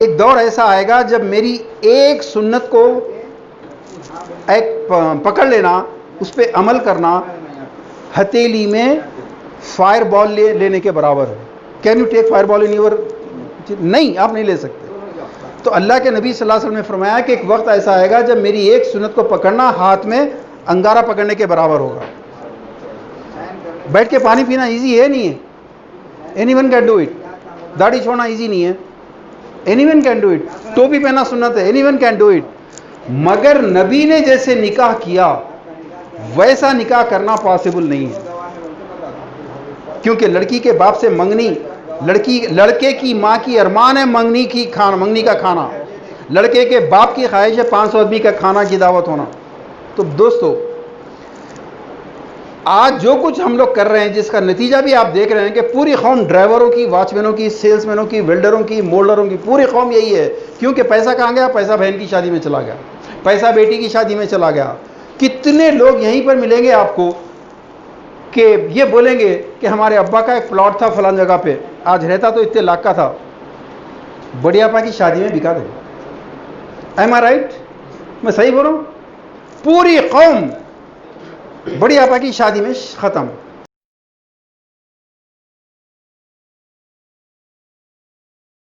ایک دور ایسا آئے گا جب میری ایک سنت کو ایک پکڑ لینا، اس پہ عمل کرنا ہتھیلی میں فائر بال لینے کے برابر ہے. Can you take fire ball in your? نہیں، آپ نہیں لے سکتے. تو اللہ کے نبی صلی اللہ علیہ وسلم نے فرمایا کہ ایک وقت ایسا آئے گا جب میری ایک سنت کو پکڑنا ہاتھ میں انگارہ پکڑنے کے برابر ہوگا. بیٹھ کے پانی پینا ایزی ہے نہیں ہے؟ Any one can do it. داڑھی چھوڑنا ایزی نہیں ہے؟ Any one can do it. ٹوپی پہننا سنت ہے؟ Any one can do it. مگر نبی نے جیسے نکاح کیا ویسا نکاح کرنا پاسبل نہیں ہے، کیونکہ لڑکی کے باپ سے منگنی، لڑکے کی ماں کی ارمان ہے منگنی کا کھانا، لڑکے کے باپ کی خواہش ہے 500 آدمی کا کھانا کی دعوت ہونا. تو دوستو، آج جو کچھ ہم لوگ کر رہے ہیں، جس کا نتیجہ بھی آپ دیکھ رہے ہیں کہ پوری قوم ڈرائیوروں کی، واچ مینوں کی، سیلس مینوں کی، ویلڈروں کی، مولڈروں کی، پوری قوم یہی ہے. کیونکہ پیسہ کہاں گیا؟ پیسہ بہن کی شادی میں چلا گیا، پیسہ بیٹی کی شادی میں چلا گیا. کتنے لوگ یہیں پر ملیں گے آپ کو کہ یہ بولیں گے کہ ہمارے ابا کا ایک پلاٹ تھا فلان جگہ پہ، آج رہتا تو اتنے لاکھ کا تھا، بڑی آپا کی شادی میں بکا دے. ایم آئی رائٹ؟ میں صحیح بول رہا ہوں؟ پوری قوم بڑی آپا کی شادی میں ختم.